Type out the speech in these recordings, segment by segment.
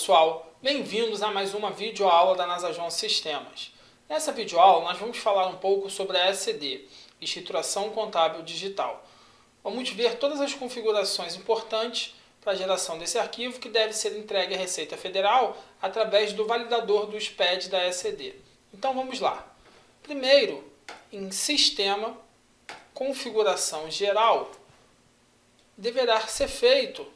pessoal, bem-vindos a mais uma videoaula da Nasajon Sistemas. Nessa videoaula nós vamos falar um pouco sobre a ECD, Escrituração Contábil Digital. Vamos ver todas as configurações importantes para a geração desse arquivo que deve ser entregue à Receita Federal através do validador do SPED da ECD. Então vamos lá. Primeiro, em Sistema, Configuração Geral, deverá ser feito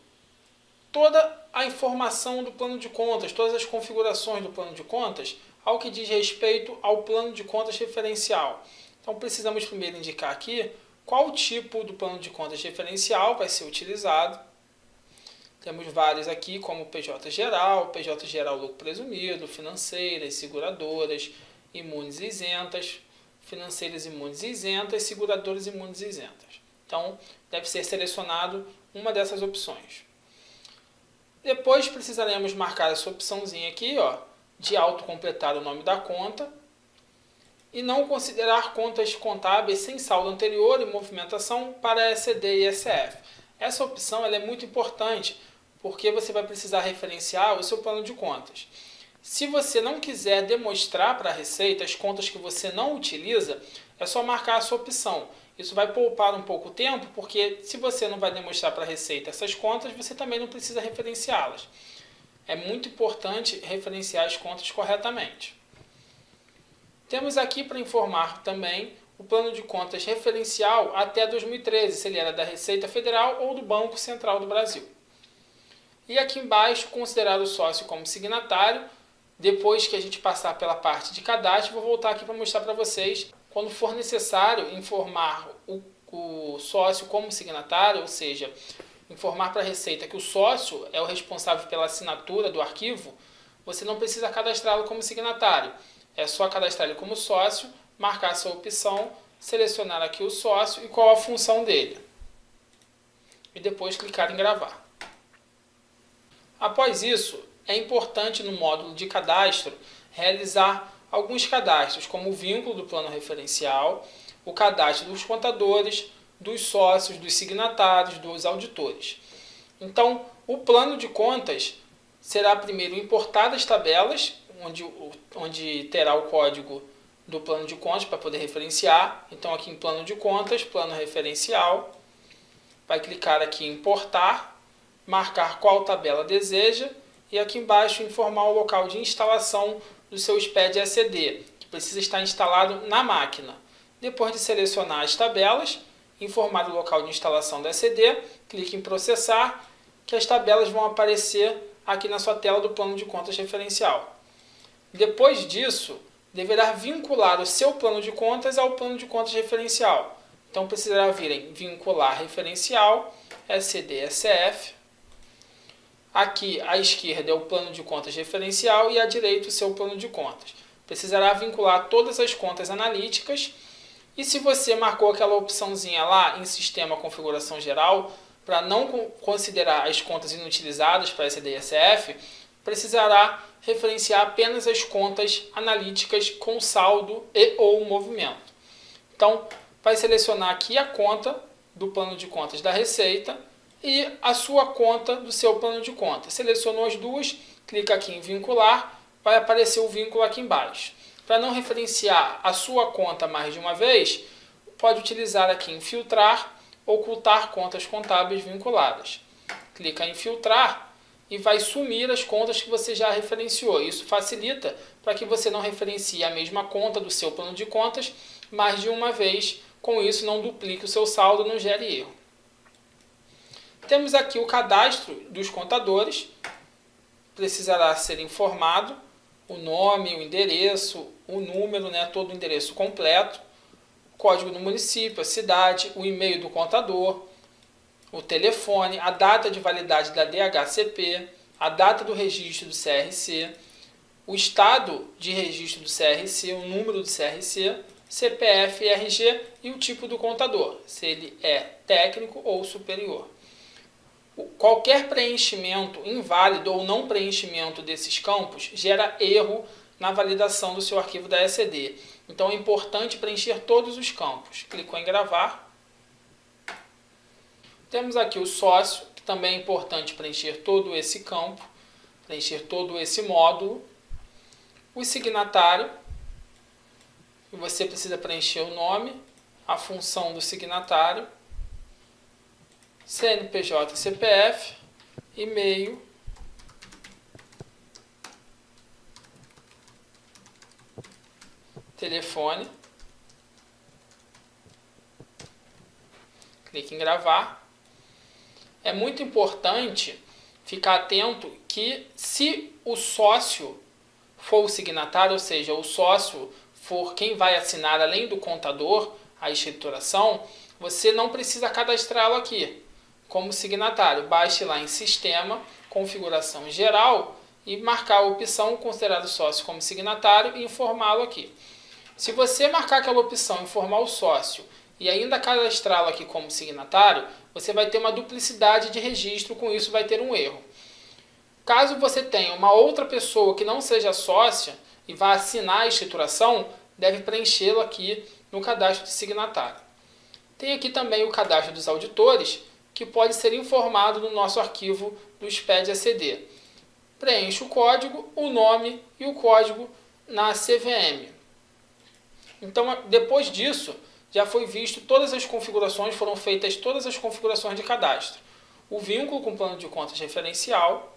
toda a informação do plano de contas, todas as configurações do plano de contas, ao que diz respeito ao plano de contas referencial. Então precisamos primeiro indicar aqui qual tipo do plano de contas referencial vai ser utilizado. Temos vários aqui, como PJ Geral Lucro Presumido, financeiras, seguradoras, imunes e isentas, financeiras imunes e isentas, seguradoras imunes e isentas. Então, deve ser selecionado uma dessas opções. Depois precisaremos marcar essa opçãozinha aqui, ó, de autocompletar o nome da conta e não considerar contas contábeis sem saldo anterior e movimentação para ECD e ECF. Essa opção ela é muito importante porque você vai precisar referenciar o seu plano de contas. Se você não quiser demonstrar para a Receita as contas que você não utiliza, é só marcar essa opção. Isso vai poupar um pouco tempo, porque se você não vai demonstrar para a Receita essas contas, você também não precisa referenciá-las. É muito importante referenciar as contas corretamente. Temos aqui para informar também o plano de contas referencial até 2013, se ele era da Receita Federal ou do Banco Central do Brasil. E aqui embaixo, considerar o sócio como signatário. Depois que a gente passar pela parte de cadastro, vou voltar aqui para mostrar para vocês quando for necessário informar o sócio como signatário, ou seja, informar para a Receita que o sócio é o responsável pela assinatura do arquivo, você não precisa cadastrá-lo como signatário. É só cadastrar ele como sócio, marcar a sua opção, selecionar aqui o sócio e qual a função dele. E depois clicar em gravar. Após isso, é importante no módulo de cadastro realizar alguns cadastros, como o vínculo do plano referencial, o cadastro dos contadores, dos sócios, dos signatários, dos auditores. Então, o plano de contas será primeiro importar as tabelas, onde terá o código do plano de contas para poder referenciar. Então, aqui em plano de contas, plano referencial, vai clicar aqui em importar, marcar qual tabela deseja e aqui embaixo informar o local de instalação do seu SPED ECD, que precisa estar instalado na máquina. Depois de selecionar as tabelas, informar o local de instalação do ECD, clique em processar, que as tabelas vão aparecer aqui na sua tela do plano de contas referencial. Depois disso, deverá vincular o seu plano de contas ao plano de contas referencial. Então precisará vir em vincular referencial, ECD, ECF. Aqui à esquerda é o plano de contas referencial e à direita o seu plano de contas. Precisará vincular todas as contas analíticas e se você marcou aquela opçãozinha lá em Sistema Configuração Geral para não considerar as contas inutilizadas para ECD e ECF, precisará referenciar apenas as contas analíticas com saldo e ou movimento. Então, vai selecionar aqui a conta do plano de contas da Receita e a sua conta do seu plano de contas. Selecionou as duas, clica aqui em vincular, vai aparecer o vínculo aqui embaixo. Para não referenciar a sua conta mais de uma vez, pode utilizar aqui em filtrar, ocultar contas contábeis vinculadas. Clica em filtrar e vai sumir as contas que você já referenciou. Isso facilita para que você não referencie a mesma conta do seu plano de contas mais de uma vez. Com isso, não duplique o seu saldo, não gere erro. Temos aqui o cadastro dos contadores. Precisará ser informado o nome, o endereço, o número, todo o endereço completo, código do município, a cidade, o e-mail do contador, o telefone, a data de validade da DHCP, a data do registro do CRC, o estado de registro do CRC, o número do CRC, CPF, RG e o tipo do contador, se ele é técnico ou superior. Qualquer preenchimento inválido ou não preenchimento desses campos gera erro na validação do seu arquivo da ECD. Então é importante preencher todos os campos. Clicou em gravar. Temos aqui o sócio, que também é importante preencher todo esse campo. preencher todo esse módulo. O signatário, e você precisa preencher o nome, a função do signatário, CNPJ, CPF, e-mail, telefone. Clique em gravar. É muito importante ficar atento que se o sócio for o signatário, ou seja, o sócio for quem vai assinar além do contador a escrituração, você não precisa cadastrá-lo aqui como signatário. Baixe lá em Sistema, Configuração Geral e marcar a opção Considerado sócio como signatário e informá-lo aqui. Se você marcar aquela opção Informar o sócio e ainda cadastrá-lo aqui como signatário, você vai ter uma duplicidade de registro, com isso vai ter um erro. Caso você tenha uma outra pessoa que não seja sócia e vá assinar a escrituração, deve preenchê-lo aqui no cadastro de signatário. Tem aqui também o cadastro dos auditores, que pode ser informado no nosso arquivo do SPED-ACD. Preencha o código, o nome e o código na CVM. Então, depois disso, já foi visto todas as configurações, foram feitas todas as configurações de cadastro. O vínculo com o plano de contas referencial,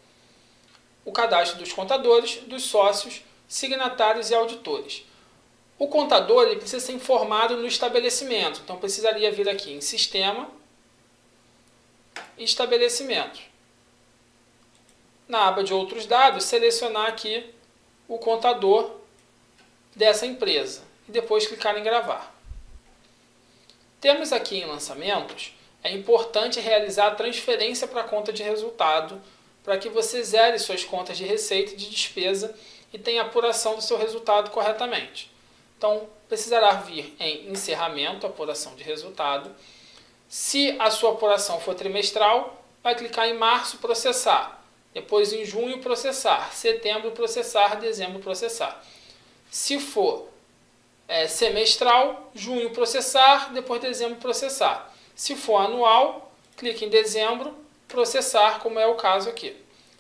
o cadastro dos contadores, dos sócios, signatários e auditores. O contador ele precisa ser informado no estabelecimento, então precisaria vir aqui em Sistema, Estabelecimentos. Na aba de Outros Dados, selecionar aqui o contador dessa empresa e depois clicar em Gravar. Temos aqui em Lançamentos, é importante realizar a transferência para a conta de resultado para que você zere suas contas de receita e de despesa e tenha apuração do seu resultado corretamente. Então, precisará vir em Encerramento, Apuração de Resultado. Se a sua apuração for trimestral, vai clicar em Março, Processar. Depois em Junho, Processar. Setembro, Processar. Dezembro, Processar. Se for semestral, Junho, Processar. Depois Dezembro, Processar. Se for anual, clique em Dezembro, Processar, como é o caso aqui.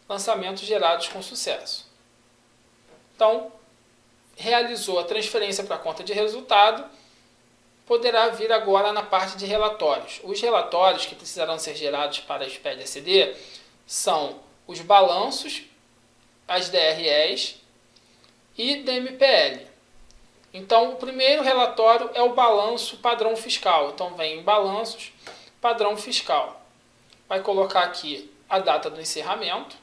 Lançamentos gerados com sucesso. Então, realizou a transferência para a conta de resultado, poderá vir agora na parte de relatórios. Os relatórios que precisarão ser gerados para a SPED-ACD são os balanços, as DREs e DMPL. Então, o primeiro relatório é o balanço padrão fiscal. Então, vem em balanços, padrão fiscal. Vai colocar aqui a data do encerramento.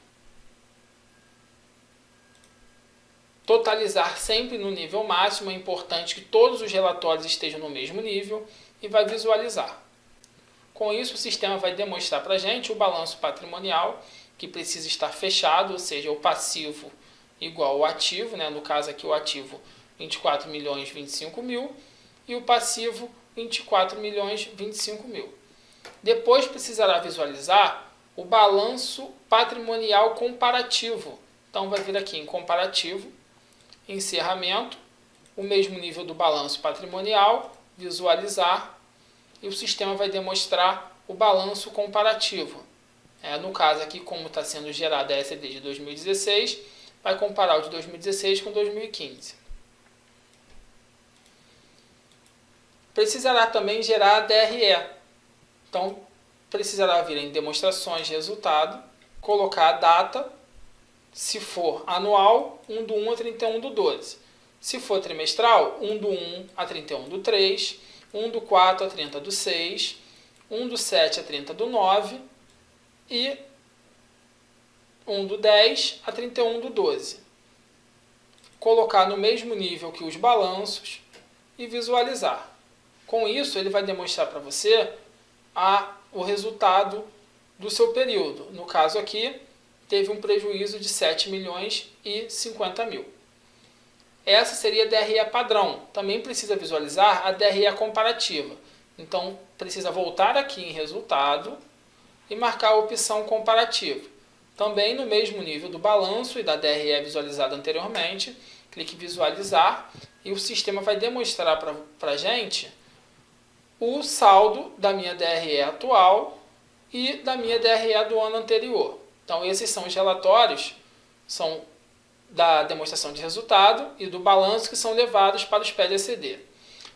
Totalizar sempre no nível máximo, é importante que todos os relatórios estejam no mesmo nível e vai visualizar. Com isso, o sistema vai demonstrar para a gente o balanço patrimonial, que precisa estar fechado, ou seja, o passivo igual ao ativo, no caso aqui o ativo 24.025.000 e o passivo 24.025.000. Depois precisará visualizar o balanço patrimonial comparativo. Então vai vir aqui em comparativo, encerramento, o mesmo nível do balanço patrimonial, visualizar, e o sistema vai demonstrar o balanço comparativo. No caso aqui, como está sendo gerada a ECD de 2016, vai comparar o de 2016 com 2015. Precisará também gerar a DRE. Então, precisará vir em demonstrações de resultado, colocar a data, se for anual, 1/1 a 31/12. Se for trimestral, 1/1 a 31/3, 1/4 a 30/6, 1/7 a 30/9 e 1/10 a 31/12. Colocar no mesmo nível que os balanços e visualizar. Com isso, ele vai demonstrar para você o resultado do seu período. No caso aqui, teve um prejuízo de 7.050.000. Essa seria a DRE padrão. Também precisa visualizar a DRE comparativa. Então, precisa voltar aqui em resultado e marcar a opção comparativa. Também no mesmo nível do balanço e da DRE visualizada anteriormente, clique em visualizar e o sistema vai demonstrar para a gente o saldo da minha DRE atual e da minha DRE do ano anterior. Então, esses são os relatórios são da demonstração de resultado e do balanço, que são levados para os PL-ECD.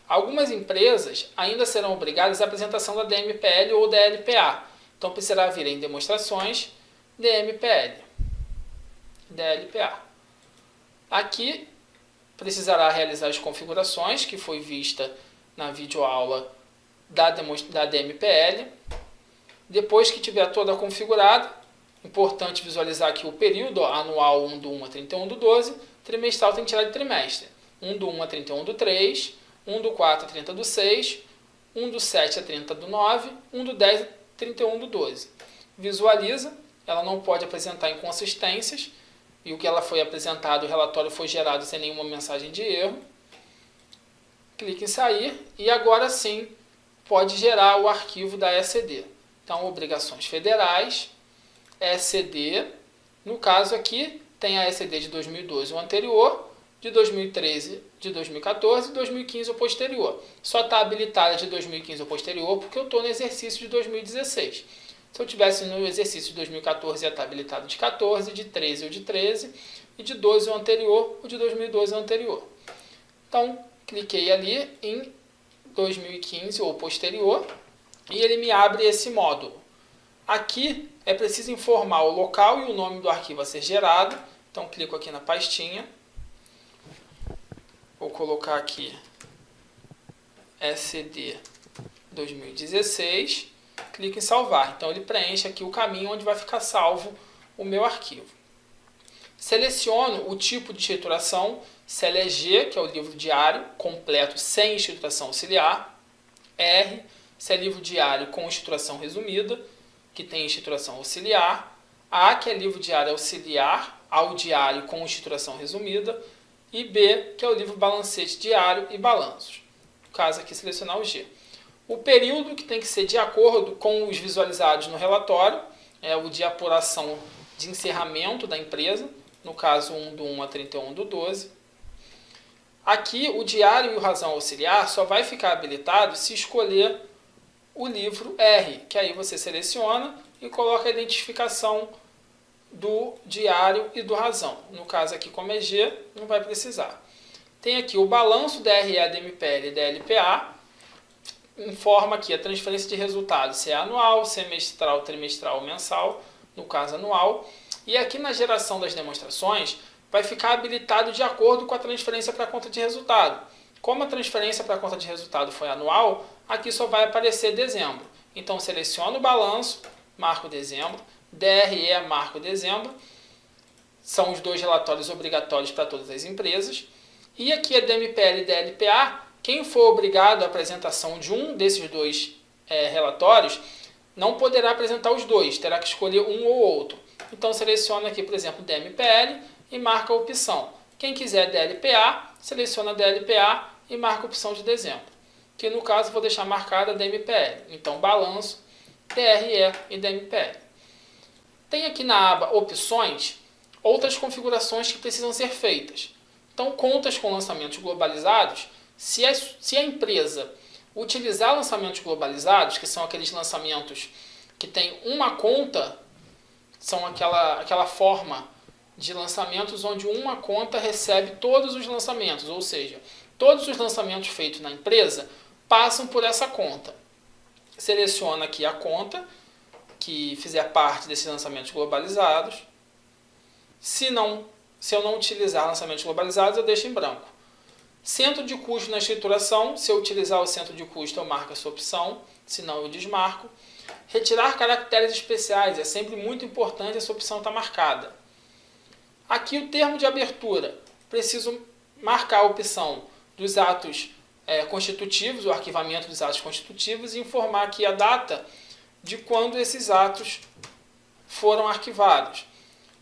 Algumas empresas ainda serão obrigadas à apresentação da DMPL ou da LPA. Então precisará vir em demonstrações DMPL, DLPA. Aqui precisará realizar as configurações que foi vista na videoaula da DMPL. Depois que tiver toda configurada, importante visualizar aqui o período, anual 1/1 a 31/12, trimestral tem que tirar de trimestre, 1/1 a 31/3, 1/4 a 30/6, 1/7 a 30/9, 1/10 a 31/12. Visualiza, ela não pode apresentar inconsistências, e o que ela foi apresentado, o relatório foi gerado sem nenhuma mensagem de erro. Clique em sair e agora sim pode gerar o arquivo da ECD. Então, obrigações federais, ECD, no caso aqui tem a ECD de 2012 o anterior, de 2013, de 2014 e 2015 o posterior. Só está habilitada de 2015 o posterior porque eu estou no exercício de 2016. Se eu tivesse no exercício de 2014, ia estar habilitado de 14, de 13 o de 13, e de 12 o anterior, o de 2012 o anterior. Então, cliquei ali em 2015 ou posterior, e ele me abre esse módulo. Aqui é preciso informar o local e o nome do arquivo a ser gerado. Então, clico aqui na pastinha. Vou colocar aqui ECD 2016. Clico em salvar. Então, ele preenche aqui o caminho onde vai ficar salvo o meu arquivo. Seleciono o tipo de escrituração, se ela é G, que é o livro diário, completo, sem escrituração auxiliar. R, se é livro diário com escrituração resumida, que tem escrituração auxiliar. A, que é livro diário auxiliar ao diário com escrituração resumida. E B, que é o livro balancete diário e balanços. No caso aqui, selecionar o G. O período que tem que ser de acordo com os visualizados no relatório, é o de apuração de encerramento da empresa, no caso 1/1 a 31/12. Aqui o diário e o razão auxiliar só vai ficar habilitado se escolher o livro R, que aí você seleciona e coloca a identificação do diário e do razão. No caso aqui, como é G, não vai precisar. Tem aqui o balanço da DRE, DMPL e DLPA. Informa aqui a transferência de resultados, se é anual, semestral, trimestral ou mensal, no caso anual. E aqui na geração das demonstrações, vai ficar habilitado de acordo com a transferência para a conta de resultado. Como a transferência para a conta de resultado foi anual, aqui só vai aparecer dezembro. Então, seleciono o balanço, marco dezembro, DRE, marco dezembro. São os dois relatórios obrigatórios para todas as empresas. E aqui a DMPL e DLPA, quem for obrigado à apresentação de um desses dois relatórios, não poderá apresentar os dois, terá que escolher um ou outro. Então, seleciona aqui, por exemplo, DMPL e marca a opção. Quem quiser DLPA, seleciona DLPA e marca a opção de dezembro. Que no caso, vou deixar marcada DMPL. Então, balanço, DRE e DMPL. Tem aqui na aba Opções, outras configurações que precisam ser feitas. Então, contas com lançamentos globalizados. Se a empresa utilizar lançamentos globalizados, que são aqueles lançamentos que tem uma conta, são aquela forma de lançamentos onde uma conta recebe todos os lançamentos, ou seja, todos os lançamentos feitos na empresa passam por essa conta. Seleciona aqui a conta que fizer parte desses lançamentos globalizados. Se eu não utilizar lançamentos globalizados, eu deixo em branco. Centro de custo na escrituração, se eu utilizar o centro de custo, eu marco essa opção, senão eu desmarco. Retirar caracteres especiais, é sempre muito importante essa opção estar marcada. Aqui o termo de abertura, preciso marcar a opção dos atos constitutivos, o arquivamento dos atos constitutivos, e informar aqui a data de quando esses atos foram arquivados.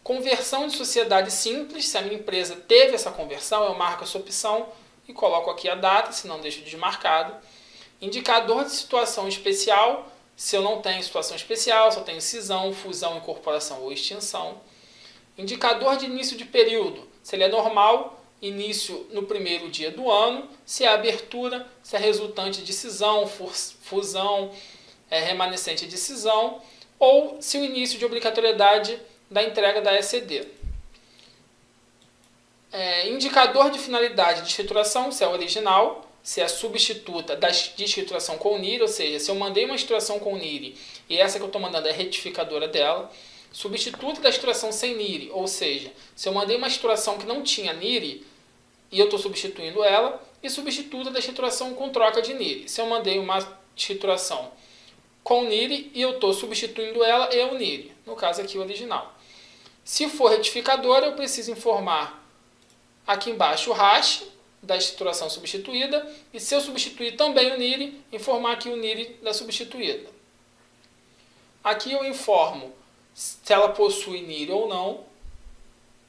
Conversão de sociedade simples, se a minha empresa teve essa conversão, eu marco essa opção e coloco aqui a data, se não deixo desmarcado. Indicador de situação especial, se eu não tenho situação especial, só tenho cisão, fusão, incorporação ou extinção. Indicador de início de período, se ele é normal, início no primeiro dia do ano, se é abertura, se é resultante de cisão, fusão, remanescente de cisão, ou se o início de obrigatoriedade da entrega da ECD. Indicador de finalidade de escrituração, se é original, se é substituta de escrituração com o NIRI, ou seja, se eu mandei uma escrituração com o NIRI e essa que eu estou mandando é retificadora dela. Substituta da escrituração sem NIRI, ou seja, se eu mandei uma escrituração que não tinha NIRI e eu estou substituindo ela. E substituta da escrituração com troca de NIRI. Se eu mandei uma escrituração com NIRI e eu estou substituindo ela e o NIRI, no caso aqui o original. Se for retificadora, eu preciso informar aqui embaixo o hash da escrituração substituída, e se eu substituir também o NIRI, informar aqui o NIRI da substituída. Aqui eu informo se ela possui NIRI ou não,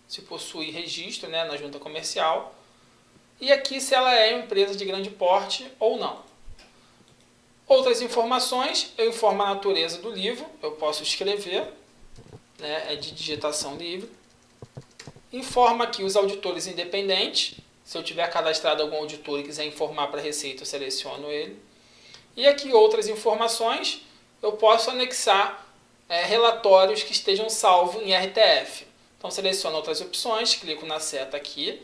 se possui registro, né, na junta comercial, e aqui se ela é uma empresa de grande porte ou não. Outras informações, eu informo a natureza do livro, eu posso escrever, né, é de digitação livre. Informa aqui os auditores independentes. Se eu tiver cadastrado algum auditor e quiser informar para a Receita, eu seleciono ele. E aqui outras informações, eu posso anexar relatórios que estejam salvos em RTF. Então seleciono outras opções, clico na seta aqui,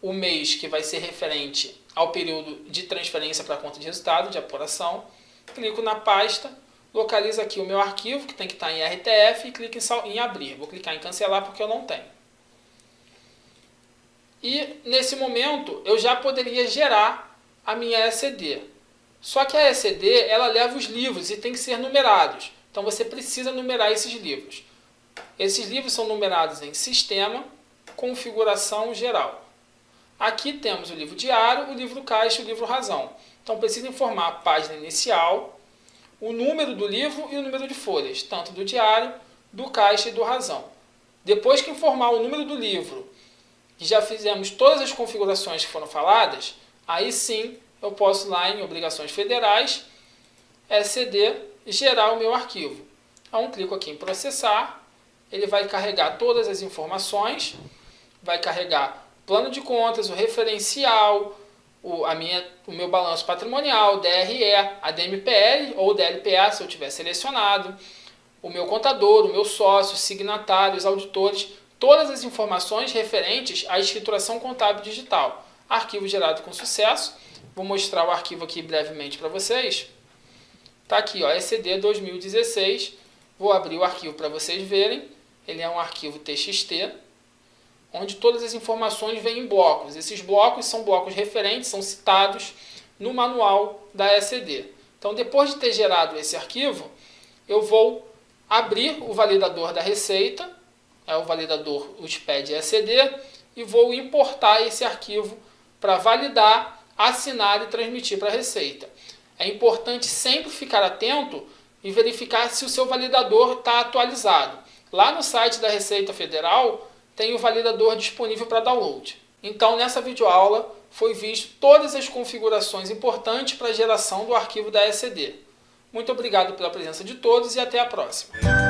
o mês que vai ser referente ao período de transferência para a conta de resultado, de apuração. Clico na pasta, localizo aqui o meu arquivo, que tem que estar em RTF, e clico em abrir. Vou clicar em cancelar porque eu não tenho. E nesse momento eu já poderia gerar a minha ECD. Só que a ECD ela leva os livros e tem que ser numerados. Então você precisa numerar esses livros. Esses livros são numerados em Sistema, Configuração Geral. Aqui temos o livro diário, o livro caixa e o livro razão. Então preciso informar a página inicial, o número do livro e o número de folhas, tanto do diário, do caixa e do razão. Depois que informar o número do livro, e já fizemos todas as configurações que foram faladas, aí sim eu posso ir lá em Obrigações Federais, ECD, e gerar o meu arquivo. Então clico aqui em Processar, ele vai carregar todas as informações, vai carregar plano de contas, o referencial, o meu balanço patrimonial, DRE, a DMPL ou DLPA, se eu tiver selecionado, o meu contador, o meu sócio, signatários, auditores, todas as informações referentes à escrituração contábil digital. Arquivo gerado com sucesso. Vou mostrar o arquivo aqui brevemente para vocês. Está aqui, ó, ECD 2016. Vou abrir o arquivo para vocês verem. Ele é um arquivo TXT, onde todas as informações vêm em blocos. Esses blocos são blocos referentes, são citados no manual da ECD. Então, depois de ter gerado esse arquivo, eu vou abrir o validador da Receita, o validador, o SPED ECD, e vou importar esse arquivo para validar, assinar e transmitir para a Receita. É importante sempre ficar atento e verificar se o seu validador está atualizado. Lá no site da Receita Federal tem o validador disponível para download. Então, nessa videoaula foi visto todas as configurações importantes para a geração do arquivo da ECD. Muito obrigado pela presença de todos e até a próxima.